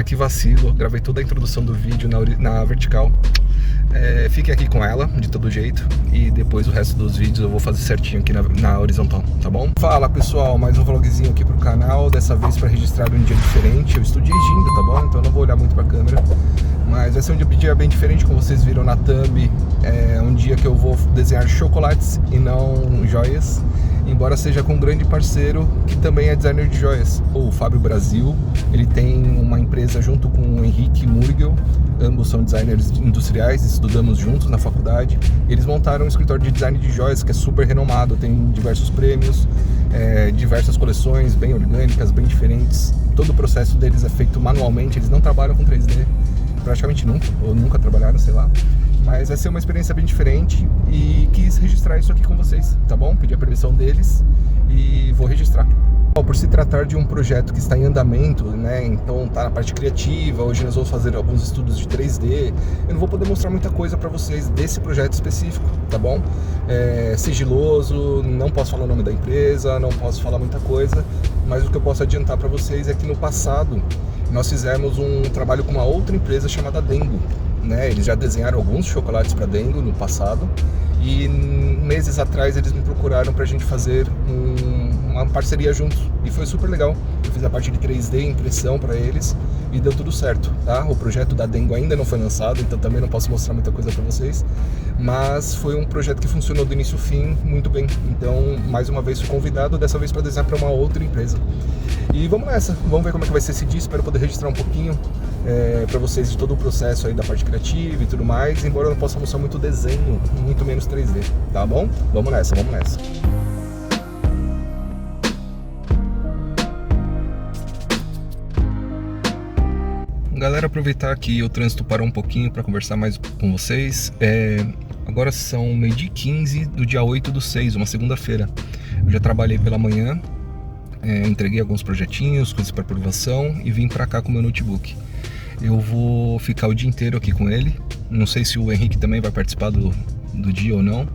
que vacilo, gravei toda a introdução do vídeo na vertical. Fiquem aqui com ela, de todo jeito, e depois o resto dos vídeos eu vou fazer certinho aqui na horizontal, tá bom? Fala pessoal, mais um vlogzinho aqui pro canal, dessa vez para registrar um dia diferente. Eu estou dirigindo, tá bom? Então eu não vou olhar muito pra câmera, mas vai ser um dia bem diferente, como vocês viram na thumb. É um dia que eu vou desenhar chocolates e não joias, embora seja com um grande parceiro que também é designer de joias, o Fábio Brasil. Ele tem uma empresa junto com o Henrique Murgel, ambos são designers industriais, estudamos juntos na faculdade. Eles montaram um escritório de design de joias que é super renomado, tem diversos prêmios, diversas coleções bem orgânicas, bem diferentes. Todo o processo deles é feito manualmente, eles não trabalham com 3D, praticamente nunca, ou nunca trabalharam, sei lá. Mas vai ser uma experiência bem diferente e quis registrar isso aqui com vocês, tá bom? Pedi a permissão deles e vou registrar. Por se tratar de um projeto que está em andamento, né? Então tá na parte criativa, hoje nós vamos fazer alguns estudos de 3D. Eu não vou poder mostrar muita coisa para vocês desse projeto específico, tá bom? Sigiloso, não posso falar o nome da empresa, não posso falar muita coisa, mas o que eu posso adiantar para vocês é que no passado nós fizemos um trabalho com uma outra empresa chamada Dengo, né? Eles já desenharam alguns chocolates para Dengo no passado e meses atrás eles me procuraram para a gente fazer uma parceria juntos e foi super legal. Eu fiz a parte de 3D, impressão para eles e deu tudo certo, tá? O projeto da Dengo ainda não foi lançado, então também não posso mostrar muita coisa para vocês, mas foi um projeto que funcionou do início ao fim muito bem. Então, mais uma vez fui convidado, dessa vez para desenhar para uma outra empresa. E vamos nessa, vamos ver como é que vai ser esse dia. Espero poder registrar um pouquinho para vocês de todo o processo aí da parte criativa e tudo mais, embora eu não possa mostrar muito desenho, muito menos 3D, tá bom? Vamos nessa, vamos nessa. Galera, aproveitar que o trânsito parou um pouquinho para conversar mais com vocês. Agora são 12h15 do dia 8/6, uma segunda-feira. Eu já trabalhei pela manhã, entreguei alguns projetinhos, coisas para aprovação e vim para cá com o meu notebook. Eu vou ficar o dia inteiro aqui com ele. Não sei se o Henrique também vai participar do dia ou não,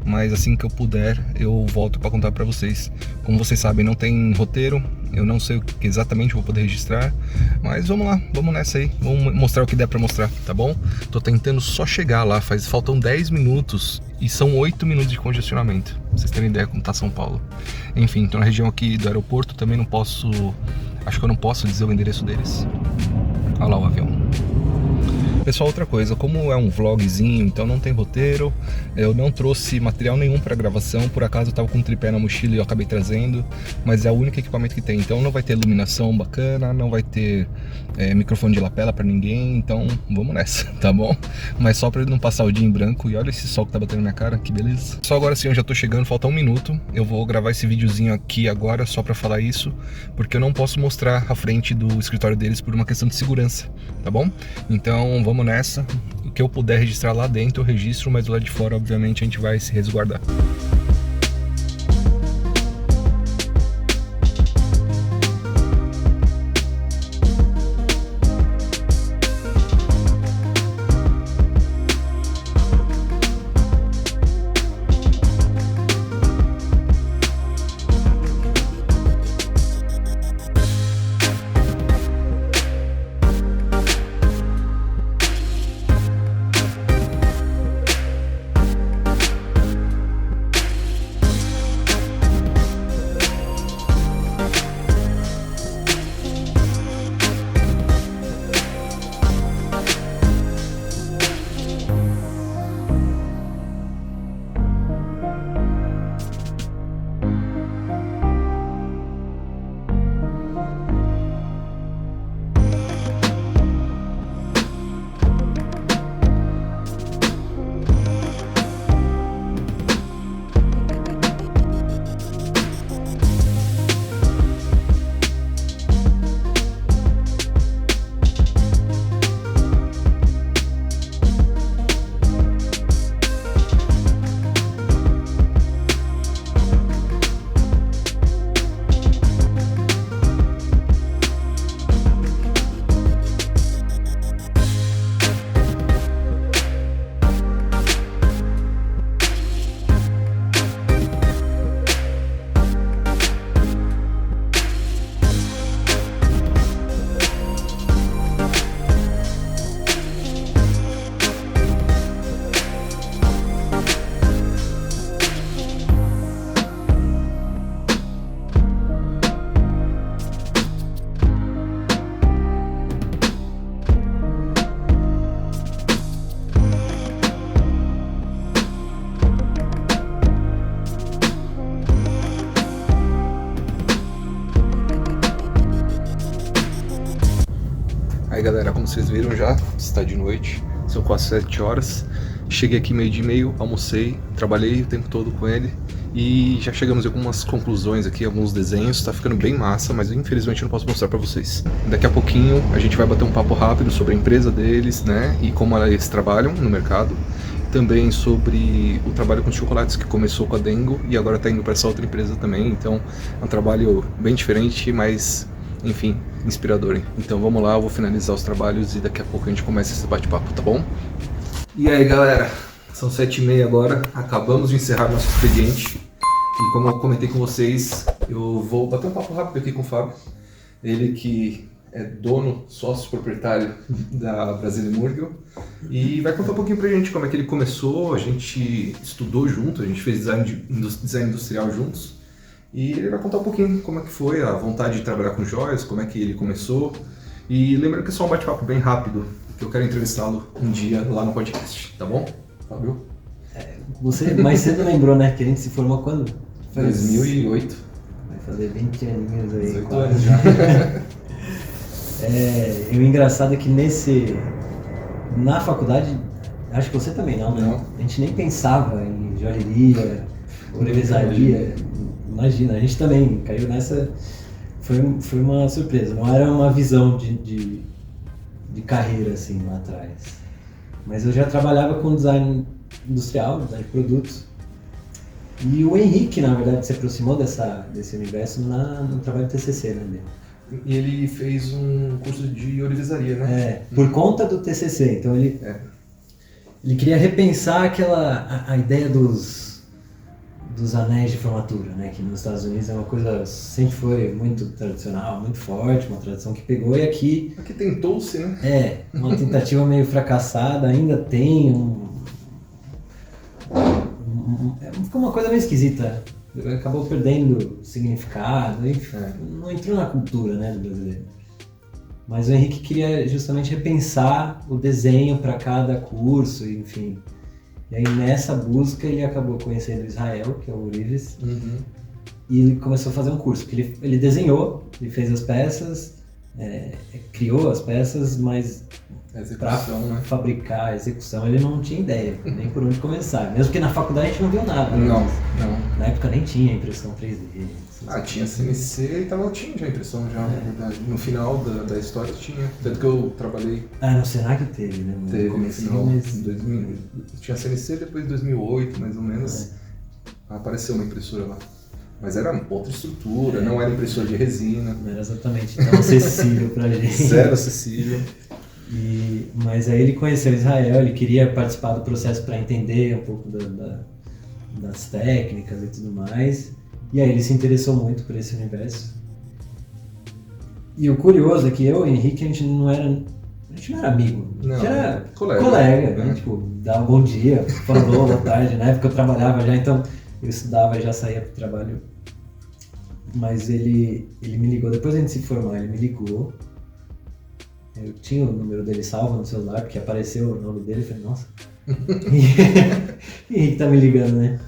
mas assim que eu puder eu volto para contar para vocês. Como vocês sabem, não tem roteiro, eu não sei o que exatamente vou poder registrar, mas vamos lá, vamos nessa aí, vamos mostrar o que der para mostrar, tá bom? Tô tentando só chegar lá, faltam 10 minutos e são 8 minutos de congestionamento, pra vocês terem ideia como tá São Paulo. Enfim, tô na região aqui do aeroporto, também não posso, acho que eu não posso dizer o endereço deles. Olha lá o avião. Pessoal, outra coisa, como é um vlogzinho, então não tem roteiro, eu não trouxe material nenhum para gravação. Por acaso eu tava com um tripé na mochila e eu acabei trazendo, mas é o único equipamento que tem, então não vai ter iluminação bacana, não vai ter microfone de lapela para ninguém, então vamos nessa, tá bom? Mas só para não passar o dia em branco. E olha esse sol que tá batendo na minha cara, que beleza. Só agora sim, eu já tô chegando, falta 1 minuto, eu vou gravar esse videozinho aqui agora só para falar isso, porque eu não posso mostrar a frente do escritório deles por uma questão de segurança, tá bom? Então vamos nessa, o que eu puder registrar lá dentro eu registro, mas do lado de fora obviamente a gente vai se resguardar. Aí galera, como vocês viram já, está de noite, são quase 7 horas. Cheguei aqui 12h30, almocei, trabalhei o tempo todo com ele e já chegamos a algumas conclusões aqui, alguns desenhos. Tá ficando bem massa, mas infelizmente eu não posso mostrar pra vocês. Daqui a pouquinho a gente vai bater um papo rápido sobre a empresa deles, né, e como eles trabalham no mercado. Também sobre o trabalho com os chocolates, que começou com a Dengo e agora tá indo para essa outra empresa também. Então é um trabalho bem diferente, mas enfim, inspirador, hein? Então vamos lá, eu vou finalizar os trabalhos e daqui a pouco a gente começa esse bate-papo, tá bom? E aí galera, são 7h30 agora, acabamos de encerrar nosso expediente. E como eu comentei com vocês, eu vou bater um papo rápido aqui com o Fábio. Ele que é dono, sócio proprietário da Brasília Murgel, e vai contar um pouquinho pra gente como é que ele começou. A gente estudou junto, a gente fez design industrial juntos, e ele vai contar um pouquinho como é que foi a vontade de trabalhar com joias, como é que ele começou. E lembrando que é só um bate-papo bem rápido, que eu quero entrevistá-lo um dia lá no podcast, tá bom, Fábio? Você mais cedo lembrou, né, que a gente se formou quando? 2008. Vai fazer 20 aninhos aí. 18 anos já. E o engraçado é que na faculdade, acho que você também não, né? Não. A gente nem pensava em joalheria, ourivesaria. Imagina, a gente também caiu nessa. Foi uma surpresa, não era uma visão de carreira assim lá atrás. Mas eu já trabalhava com design industrial, design de produtos. E o Henrique, na verdade, se aproximou desse universo no trabalho de TCC, né, dele. E ele fez um curso de ourivesaria, né? Por conta do TCC. Então ele queria repensar a ideia dos anéis de formatura, né? Que nos Estados Unidos é uma coisa, sempre foi muito tradicional, muito forte, uma tradição que pegou, e aqui tentou-se, né? Uma tentativa meio fracassada, ainda tem ficou uma coisa meio esquisita. Acabou perdendo significado, enfim, não entrou na cultura, né, do brasileiro. Mas o Henrique queria justamente repensar o desenho para cada curso, enfim. E aí nessa busca ele acabou conhecendo Israel, que é o Urives, e ele começou a fazer um curso, que ele desenhou, ele fez as peças, criou as peças, mas para fabricar a execução ele não tinha ideia, nem por onde começar. Mesmo que na faculdade a gente não viu nada. Não. Na época nem tinha impressão 3D. Tinha CNC e tinha já impressão já, na verdade. No final da história tinha. Tanto que eu trabalhei... no Senac teve, né? Teve, no final de 2000. Tinha CNC depois de 2008, mais ou menos. Apareceu uma impressora lá. Mas era outra estrutura, não era impressora de resina. Não era exatamente tão acessível pra gente. Zero acessível. Mas aí ele conheceu Israel, ele queria participar do processo para entender um pouco das técnicas e tudo mais. E aí ele se interessou muito por esse universo. E o curioso é que eu e o Henrique, a gente não era amigo, a gente era colega, né? Tipo, dava bom dia, falou boa tarde, na época eu trabalhava já, então eu estudava e já saía pro trabalho. Mas ele me ligou, depois a gente se formar, ele me ligou. Eu tinha o número dele salvo no celular, porque apareceu o nome dele, eu falei, nossa. Henrique tá me ligando, né?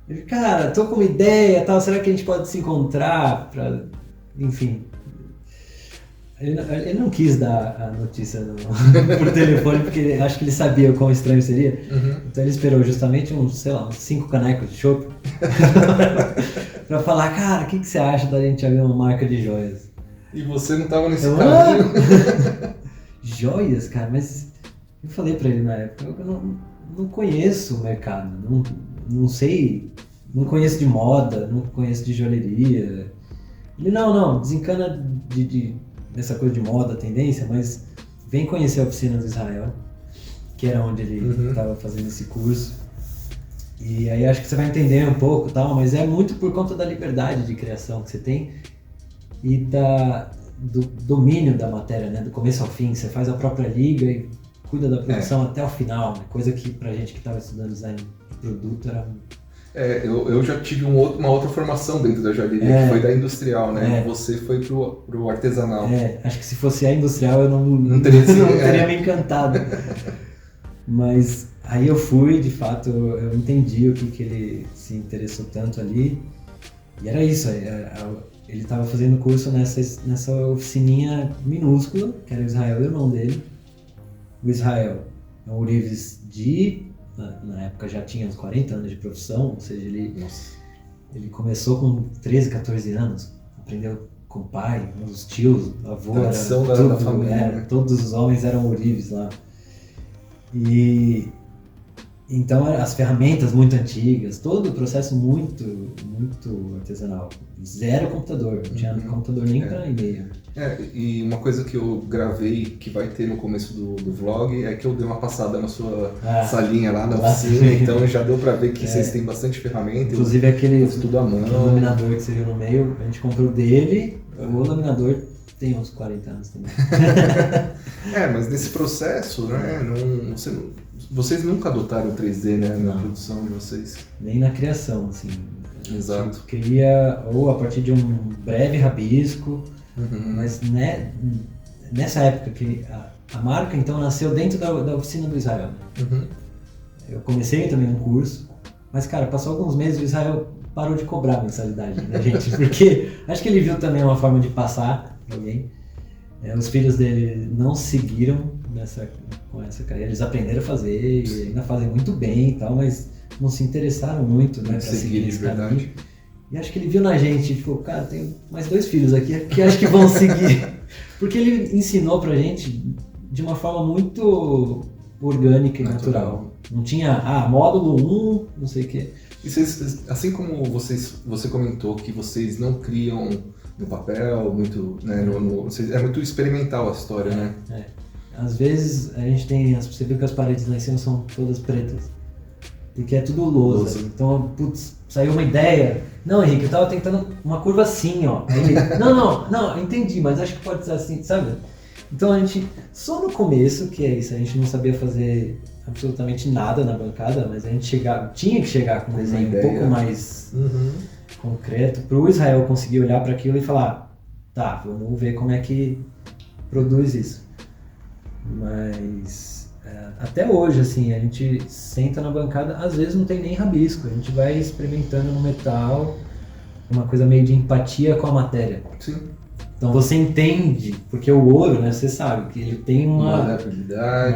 Ele, cara, tô com uma ideia, tal, será que a gente pode se encontrar pra... Enfim. Ele não quis dar a notícia por telefone, porque acho que ele sabia o quão estranho seria. Então ele esperou justamente uns 5 canecos de chopp pra falar, cara, o que você acha da gente abrir uma marca de joias? E você não tava nesse caminho? Joias, cara, mas eu falei pra ele na época, eu não conheço o mercado, não sei, não conheço de moda, não conheço de joalheria. Ele, não, desencana dessa coisa de moda, tendência, mas vem conhecer a oficina do Israel, que era onde ele estava fazendo esse curso. E aí acho que você vai entender um pouco, tal, mas é muito por conta da liberdade de criação que você tem e do domínio da matéria, né? Do começo ao fim. Você faz a própria liga e cuida da produção até o final, né? Coisa que pra gente que estava estudando design de produto era... eu já tive uma outra formação dentro da joalheria, que foi da industrial, né? Você foi pro artesanal. Acho que se fosse a industrial eu não teria me encantado. Mas aí eu fui, de fato, eu entendi o que ele se interessou tanto ali. E era isso, ele estava fazendo curso nessa oficininha minúscula, que era o Israel e o irmão dele. O Israel é um ourives na época já tinha uns 40 anos de profissão, ou seja, ele começou com 13, 14 anos, aprendeu com o pai, os tios, avô, tradição da família, né? Todos os homens eram ourives lá. E então as ferramentas muito antigas, todo o processo muito, muito artesanal. Zero computador, não tinha computador nem para e-mail. E uma coisa que eu gravei, que vai ter no começo do vlog, é que eu dei uma passada na sua salinha lá na oficina, então já deu para ver que vocês têm bastante ferramenta. Inclusive aquele tudo à mão. laminador que você viu no meio, a gente comprou dele, o laminador tem uns 40 anos também. Mas nesse processo, né, vocês nunca adotaram o 3D, né, na produção de vocês? Nem na criação, assim. Exato. A gente cria ou a partir de um breve rabisco, mas nessa época que a marca então nasceu dentro da oficina do Israel. Eu comecei também um curso, mas cara, passou alguns meses e o Israel parou de cobrar a mensalidade da gente, porque acho que ele viu também uma forma de passar para alguém. Os filhos dele não seguiram com essa carreira, eles aprenderam a fazer e ainda fazem muito bem e tal, mas não se interessaram muito, né, para seguir esse caminho. E acho que ele viu na gente, tipo, cara, tenho mais 2 filhos aqui que acho que vão seguir. Porque ele ensinou pra gente de uma forma muito orgânica e natural. Não tinha, módulo 1, não sei o quê. E vocês, assim como você comentou que vocês não criam no papel, muito, né, é muito experimental a história, né? Às vezes a gente tem, você viu que as paredes lá em cima são todas pretas. Porque é tudo lousa. Então, saiu uma ideia. Não, Henrique, eu tava tentando uma curva assim, ó. Aí ele, não, entendi, mas acho que pode ser assim, sabe? Então a gente, só no começo, que é isso, a gente não sabia fazer absolutamente nada na bancada, mas a gente tinha que chegar com um desenho um pouco mais concreto, pro Israel conseguir olhar para aquilo e falar, tá, vamos ver como é que produz isso. Mas até hoje, assim, a gente senta na bancada, às vezes não tem nem rabisco, a gente vai experimentando no metal, uma coisa meio de empatia com a matéria. Sim. Então você entende, porque o ouro, né, você sabe que ele tem uma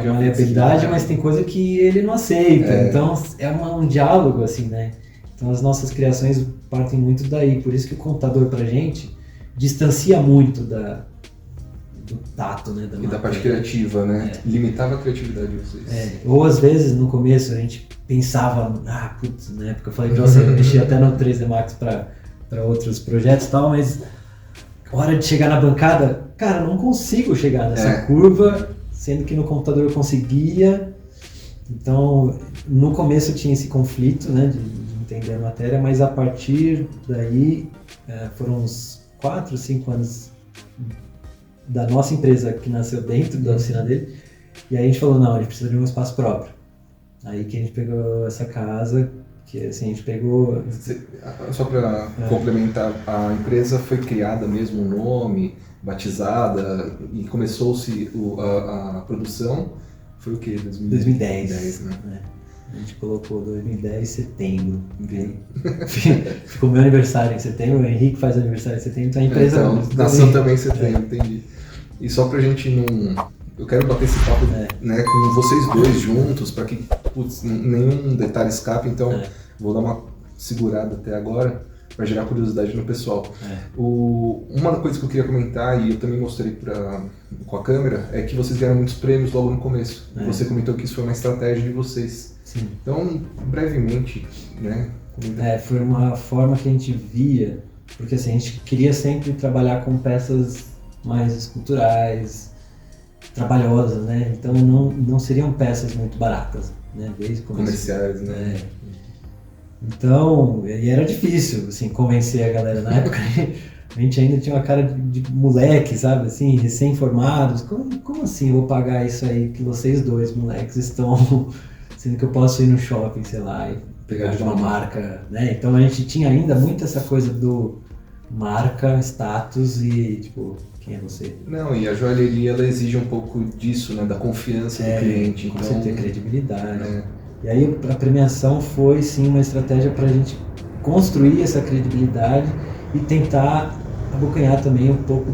maleabilidade, mas tem coisa que ele não aceita, então é um diálogo, assim, né? Então as nossas criações partem muito daí, por isso que o computador pra gente distancia muito do tato, né? E da parte criativa, né? Limitava a criatividade de vocês. Ou às vezes no começo a gente pensava, na época eu falei pra você, eu mexi até no 3D Max pra outros projetos e tal, mas a hora de chegar na bancada, cara, não consigo chegar nessa curva, sendo que no computador eu conseguia. Então, no começo tinha esse conflito, né, de entender a matéria, mas a partir daí foram uns 4, 5 anos da nossa empresa que nasceu dentro da oficina dele, e aí a gente falou, não, a gente precisa de um espaço próprio. Aí que a gente pegou essa casa, que assim, a gente pegou... Só para complementar, a empresa foi criada mesmo, um nome, batizada, e começou-se a produção, foi o quê? 2010, né? A gente colocou 2010 setembro. Ficou meu aniversário em setembro, o Henrique faz aniversário em setembro, então a empresa... Então, nasceu também em setembro, entendi. E só pra gente não... Eu quero bater esse papo né, com vocês dois juntos, para que nenhum detalhe escape, então vou dar uma segurada até agora, para gerar curiosidade no pessoal. Uma coisa que eu queria comentar, e eu também mostrei com a câmera, é que vocês ganharam muitos prêmios logo no começo. Você comentou que isso foi uma estratégia de vocês. Sim. Então, brevemente, né? Foi uma forma que a gente via, porque assim, a gente queria sempre trabalhar com peças mais esculturais, trabalhosas, né? Então não seriam peças muito baratas, né? Desde o começo. Comerciais, né? Então, e era difícil, assim, convencer a galera. Na época, a gente ainda tinha uma cara de moleque, sabe? Assim, recém-formados. Como assim eu vou pagar isso aí que vocês dois, moleques, estão... Sendo que eu posso ir no shopping, sei lá, e pegar de uma marca, né? Então a gente tinha ainda muito essa coisa do marca, status e, tipo, quem é você? Não, e a joalheria, ela exige um pouco disso, né? Da confiança do cliente. Com então, você ter credibilidade. E aí a premiação foi, sim, uma estratégia para a gente construir essa credibilidade e tentar abocanhar também um pouco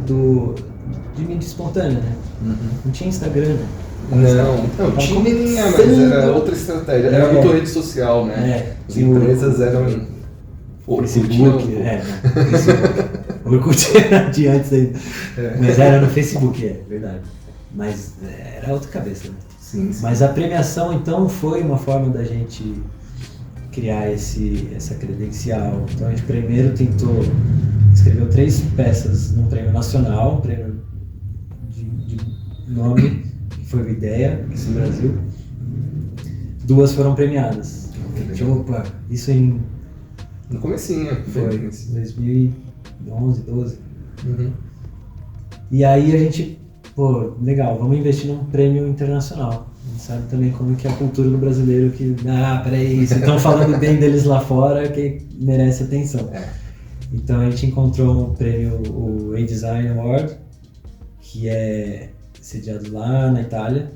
de mídia espontânea, né? Não tinha Instagram, né? Não, tinha, mas era outra estratégia. Era muito rede social, né? As empresas eram... Facebook, O Orkut era de antes ainda. Mas era no Facebook, verdade. Mas era outra cabeça, né? Sim. Mas a premiação, então, foi uma forma da gente criar essa credencial. Então a gente primeiro escreveu 3 peças num prêmio nacional, um prêmio de nome, que foi o Ideia, aqui no Brasil. 2 foram premiadas. Opa, isso no comecinho. Foi 2011, 12. E aí a gente, legal, vamos investir num prêmio internacional. A gente sabe também como que é a cultura do brasileiro, que, peraí, vocês estão falando bem deles lá fora, que merece atenção. Então a gente encontrou um prêmio, o A-Design Award, que é sediado lá na Itália.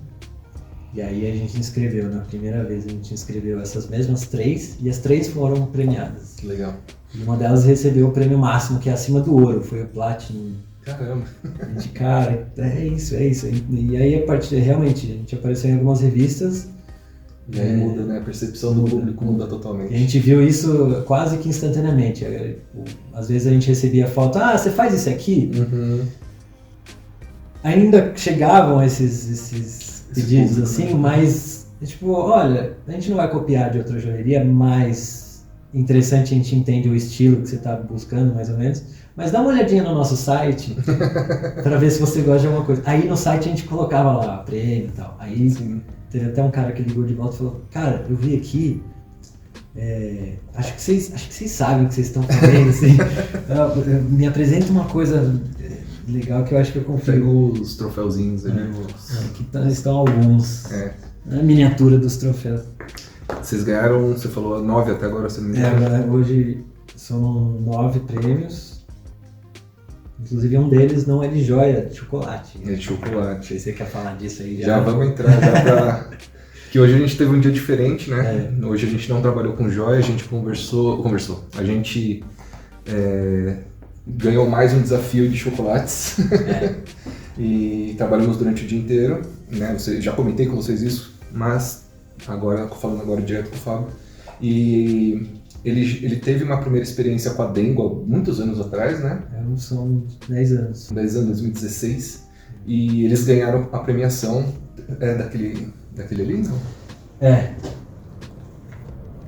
E aí a gente inscreveu, na primeira vez a gente inscreveu essas mesmas 3, e as 3 foram premiadas. Que legal. E uma delas recebeu o prêmio máximo, que é acima do ouro, foi o Platinum. Caramba. A gente, cara, é isso. E aí a partir, realmente, a gente apareceu em algumas revistas. E aí muda, né? A percepção do público muda totalmente. E a gente viu isso quase que instantaneamente. Às vezes a gente recebia foto, você faz isso aqui? Ainda chegavam esses pedidos assim, mas tipo, olha, a gente não vai copiar de outra joalheria, mas interessante, a gente entende o estilo que você está buscando, mais ou menos. Mas dá uma olhadinha no nosso site para ver se você gosta de alguma coisa. Aí no site a gente colocava lá prêmio e tal. Aí teve até um cara que ligou de volta e falou, cara, eu vi aqui, acho que vocês sabem o que vocês estão fazendo, assim. Me apresenta uma coisa legal que eu acho que eu confio. Pegou os troféuzinhos ali. Aqui estão alguns. A miniatura dos troféus. Vocês ganharam, você falou 9 até agora, se não me engano. Hoje são 9 prêmios. Inclusive um deles não é de joia, é de chocolate. É de chocolate. Não sei se você quer falar disso aí. Já vamos entrar, que hoje a gente teve um dia diferente, né? Hoje a gente não trabalhou com joia, a gente conversou. A gente ganhou mais um desafio de chocolates. E trabalhamos durante o dia inteiro, né? Já comentei com vocês isso, mas falando agora direto com o Fábio. E ele teve uma primeira experiência com a Dengo há muitos anos atrás, né? São 10 anos. 10 anos, 2016. E eles ganharam a premiação daquele ali, não?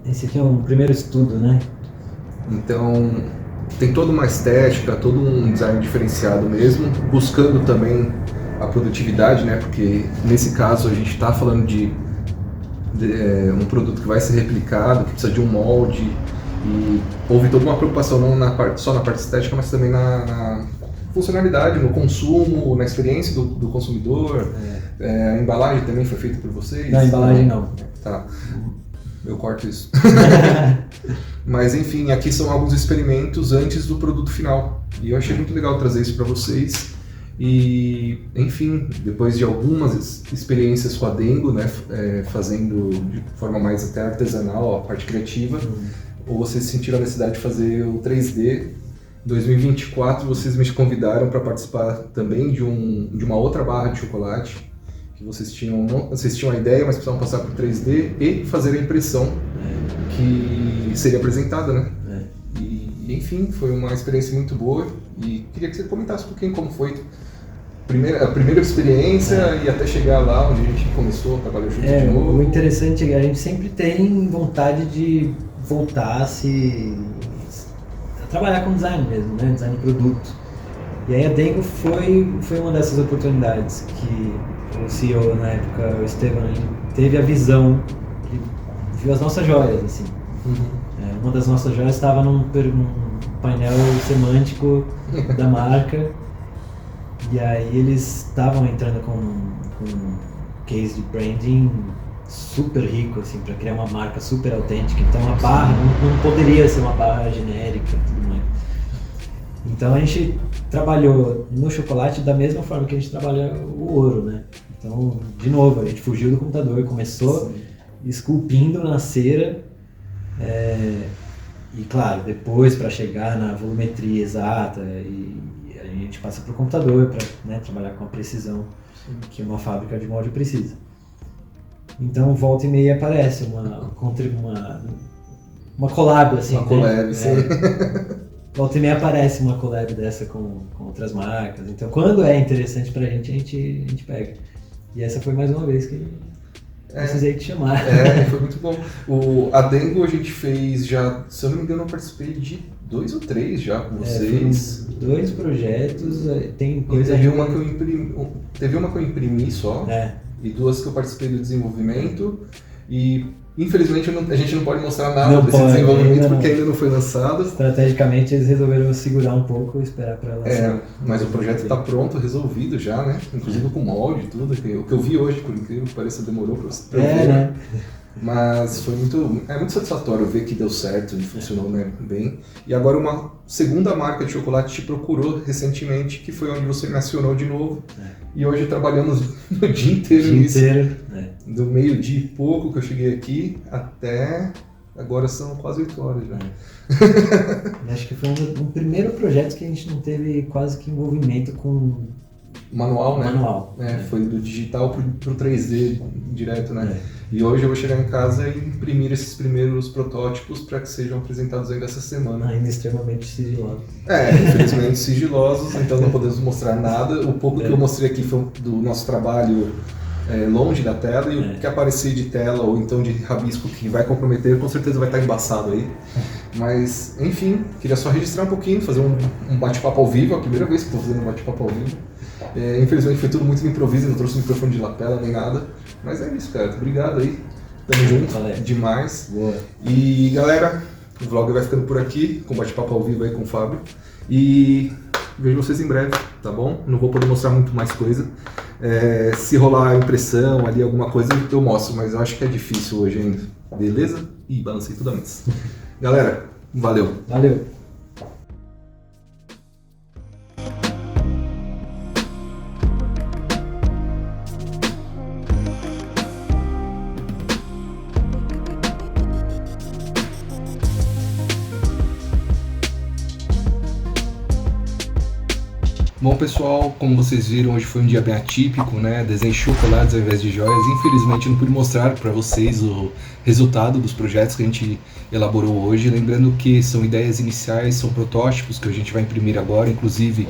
Esse aqui é um primeiro estudo, né? Então, tem toda uma estética, todo um design diferenciado mesmo, buscando também a produtividade, né? Porque nesse caso a gente está falando de um produto que vai ser replicado, que precisa de um molde, e houve toda uma preocupação não só na parte estética, mas também na funcionalidade, no consumo, na experiência do consumidor. A embalagem também foi feita por vocês? Não, a embalagem não. Tá, eu corto isso. Mas enfim, aqui são alguns experimentos antes do produto final, e eu achei muito legal trazer isso para vocês. E, enfim, depois de algumas experiências com a Dengo, né, fazendo de forma mais até artesanal a parte criativa, ou vocês sentiram a necessidade de fazer o 3D. Em 2024 vocês me convidaram para participar também de uma outra barra de chocolate, que vocês tinham a ideia, mas precisavam passar por 3D e fazer a impressão que seria apresentada, né? E, enfim, foi uma experiência muito boa, e queria que você comentasse um pouquinho como foi a primeira experiência e até chegar lá onde a gente começou a trabalhar junto de novo. O interessante é que a gente sempre tem vontade de voltar a trabalhar com design mesmo, né? Design de produto. E aí a Dengo foi uma dessas oportunidades que o CEO na época, o Esteban, teve a visão, ele viu as nossas joias, assim. Uma das nossas joias estava num painel semântico da marca. E aí eles estavam entrando com um case de branding super rico, assim, para criar uma marca super autêntica. Então a barra não poderia ser uma barra genérica e tudo mais. Então a gente trabalhou no chocolate da mesma forma que a gente trabalha o ouro, né? Então, de novo, a gente fugiu do computador, começou esculpindo na cera, E claro, depois para chegar na volumetria exata, e a gente passa para o computador para, né, trabalhar com a precisão que uma fábrica de molde precisa. Então, volta e meia aparece uma collab, assim, Uma collab, sim. Volta e meia aparece uma collab dessa com outras marcas. Então, quando é interessante pra gente, a gente pega. E essa foi mais uma vez que precisei te chamar. Foi muito bom. A Dengo a gente fez já, se eu não me engano, eu participei de 2 ou 3 já com vocês. 2 projetos, tem coisa... Teve uma que eu imprimi só, e 2 que eu participei do desenvolvimento, e infelizmente a gente não pode mostrar nada desse desenvolvimento porque ainda não foi lançado. Estrategicamente eles resolveram segurar um pouco e esperar para lançar. Mas o projeto está pronto, resolvido já, né? Inclusive com molde e tudo. O que eu vi hoje, por incrível que pareça, demorou para ver. Né? Mas foi muito satisfatório ver que deu certo e funcionou, né, bem. E agora uma segunda marca de chocolate te procurou recentemente, que foi onde você me acionou de novo. E hoje trabalhamos o dia inteiro nisso. Do meio-dia e pouco que eu cheguei aqui até agora são quase 8 horas já. Acho que foi um primeiro projeto que a gente não teve quase que envolvimento com manual, né? Manual. Foi do digital pro 3D direto, né? E hoje eu vou chegar em casa e imprimir esses primeiros protótipos para que sejam apresentados ainda essa semana. Ainda extremamente sigilosos. Infelizmente sigilosos, então não podemos mostrar nada. O pouco que eu mostrei aqui foi do nosso trabalho longe da tela, e o que aparecer de tela ou então de rabisco que vai comprometer, com certeza vai estar embaçado aí. Mas, enfim, queria só registrar um pouquinho, fazer um bate-papo ao vivo, é a primeira vez que estou fazendo um bate-papo ao vivo. Infelizmente foi tudo muito no improviso, não trouxe o microfone de lapela nem nada. Mas é isso, cara. Obrigado aí. Tamo junto. Demais. Boa. E galera, o vlog vai ficando por aqui, com bate-papo ao vivo aí com o Fábio. E vejo vocês em breve, tá bom? Não vou poder mostrar muito mais coisa. Se rolar impressão ali, alguma coisa, eu mostro, mas eu acho que é difícil hoje ainda. Beleza? Ih, balancei tudo a mesa. Galera, valeu. Valeu. Bom pessoal, como vocês viram, hoje foi um dia bem atípico, né? Desenhei chocolates ao invés de joias. Infelizmente eu não pude mostrar para vocês o resultado dos projetos que a gente elaborou hoje. Lembrando que são ideias iniciais, são protótipos que a gente vai imprimir agora, inclusive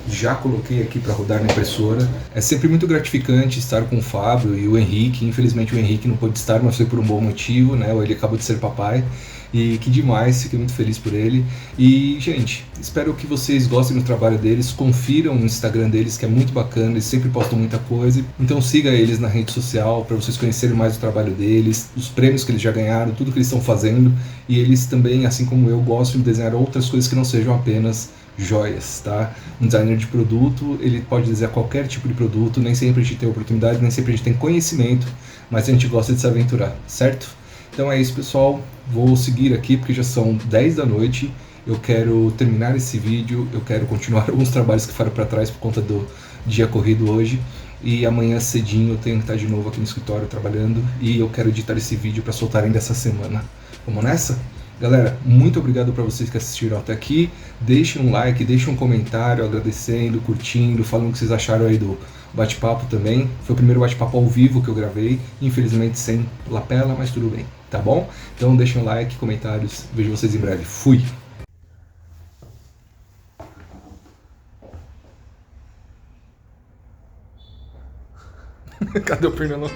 já coloquei aqui para rodar na impressora. É sempre muito gratificante estar com o Fábio e o Henrique. Infelizmente o Henrique não pôde estar, mas foi por um bom motivo, né? Ele acabou de ser papai. E que demais, fiquei muito feliz por ele. E, gente, espero que vocês gostem do trabalho deles, confiram no Instagram deles, que é muito bacana, eles sempre postam muita coisa. Então siga eles na rede social para vocês conhecerem mais o trabalho deles, os prêmios que eles já ganharam, tudo que eles estão fazendo. E eles também, assim como eu, gostam de desenhar outras coisas que não sejam apenas joias, tá? Um designer de produto, ele pode desenhar qualquer tipo de produto, nem sempre a gente tem oportunidade, nem sempre a gente tem conhecimento, mas a gente gosta de se aventurar, certo? Então é isso, pessoal, vou seguir aqui porque já são 10 da noite, eu quero terminar esse vídeo, eu quero continuar alguns trabalhos que ficaram para trás por conta do dia corrido hoje, e amanhã cedinho eu tenho que estar de novo aqui no escritório trabalhando, e eu quero editar esse vídeo para soltar ainda essa semana. Vamos nessa? Galera, muito obrigado para vocês que assistiram até aqui, deixem um like, deixem um comentário agradecendo, curtindo, falando o que vocês acharam aí do bate-papo também. Foi o primeiro bate-papo ao vivo que eu gravei, infelizmente sem lapela, mas tudo bem, tá bom? Então deixem um like, comentários, vejo vocês em breve. Fui! Cadê o Fernando?